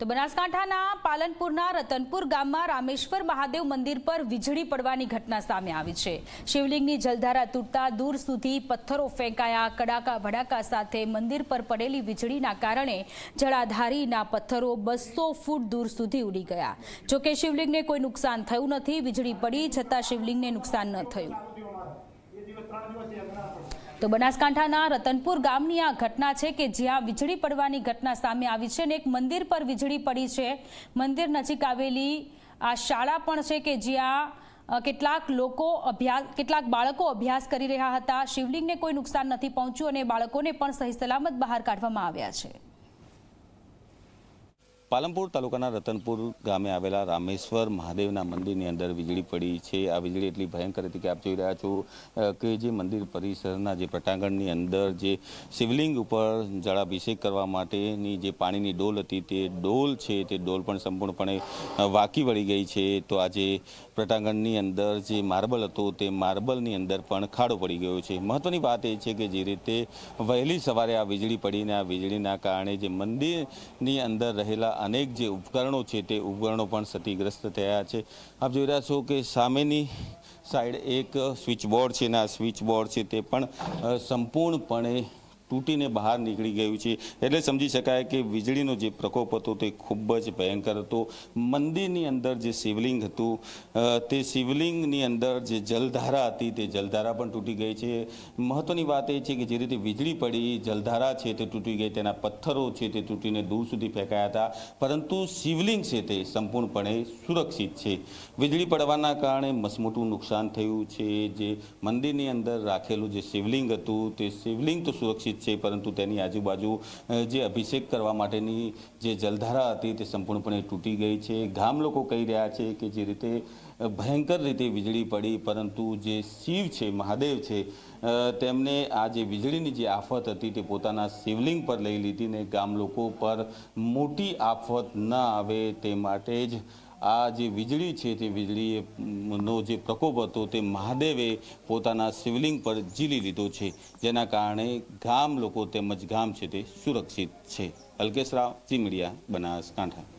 તો બનાસકાંઠાના પાલનપુરના રતનપુર ગામમાં રામેશ્વર મહાદેવ મંદિર પર વીજળી પડવાની ઘટના સામે આવી છે। શિવલિંગની જલધારા તૂટતા દૂર સુધી પથ્થરો ફેંકાયા। કડાકા ભડાકા સાથે મંદિર પર પડેલી વીજળીના કારણે જળાધારીના પથ્થરો 200 ફૂટ દૂર સુધી ઉડી ગયા। જોકે શિવલિંગને કોઈ નુકસાન થયું નથી। વીજળી પડી છતાં શિવલિંગને નુકસાન ન થયું। તો બનાસકાંઠાના રતનપુર ગામની આ ઘટના છે કે જ્યાં વીજળી પડવાની ઘટના સામે આવી છે અને એક મંદિર પર વીજળી પડી છે। મંદિર નજીક આવેલી આ શાળા પણ છે કે જ્યાં કેટલાક બાળકો અભ્યાસ કરી રહ્યા હતા। શિવલિંગને કોઈ નુકસાન નથી પહોંચ્યું અને બાળકોને પણ સહી સલામત બહાર કાઢવામાં આવ્યા છે। પાલનપુર તાલુકાના રતનપુર ગામે આવેલા રામેશ્વર મહાદેવના મંદિરની અંદર વીજળી પડી છે। આ વીજળી એટલી ભયંકર હતી કે આપ જોઈ રહ્યા છો કે જે મંદિર પરિસરના જે પટાંગણની અંદર જે શિવલિંગ ઉપર જળાભિષેક કરવા માટેની જે પાણીની ડોલ હતી તે ડોલ છે તે ડોલ પણ સંપૂર્ણપણે વાંકી વળી ગઈ છે। તો આજે પટાંગણની અંદર જે માર્બલ હતો તે માર્બલની અંદર પણ ખાડો પડી ગયો છે। મહત્વની વાત એ છે કે જે રીતે વહેલી સવારે આ વીજળી પડીને આ વીજળીના કારણે જે મંદિરની અંદર રહેલા અનેક જે ઉપકરણો છે તે ઉપકરણો પણ ક્ષતિગ્રસ્ત થયા છે। આપ જોઈ રહ્યા છો કે સામેની સાઈડ એક સ્વિચ બોર્ડ છે અને આ સ્વિચ બોર્ડ છે તે પણ સંપૂર્ણપણે તૂટીને બહાર નીકળી ગયું છે। એટલે સમજી શકાય કે વીજળીનો જે પ્રકોપ હતો તે ખૂબ જ ભયંકર હતો। મંદિરની અંદર જે શિવલિંગ હતું તે શિવલિંગની અંદર જે જલધારા હતી તે જલધારા પણ તૂટી ગઈ છે। મહત્વની વાત એ છે કે જે રીતે વીજળી પડી જલધારા છે તે તૂટી ગઈ, તેના પથ્થરો છે તે તૂટીને દૂર સુધી ફેંકાયા હતા, પરંતુ શિવલિંગ છે તે સંપૂર્ણપણે સુરક્ષિત છે। વીજળી પડવાના કારણે મસમોટું નુકસાન થયું છે। જે મંદિરની અંદર રાખેલું જે શિવલિંગ હતું તે શિવલિંગ તો સુરક્ષિત છે, પરંતુ તેની આજુબાજુ જે અભિષેક કરવા માટેની જે જલધારા હતી તે સંપૂર્ણપણે તૂટી ગઈ છે। ગામ લોકો કહી રહ્યા છે કે જે રીતે ભયંકર રીતે વીજળી પડી, પરંતુ જે શિવ છે, મહાદેવ છે, તેમને આ જે વીજળીની જે આફત હતી તે પોતાના શિવલિંગ પર લઈ લીધી ને ગામ લોકો પર મોટી આફત ન આવે તે માટે જ આ જે વીજળી છે તે વીજળીનો જે પ્રકોપ હતો તે મહાદેવે પોતાના શિવલિંગ પર ઝીલી લીધો છે, જેના કારણે ગામ લોકો તેમજ ગામ છે તે સુરક્ષિત છે। અલ્કેશ રાવ, ઝી મીડિયા, બનાસકાંઠા।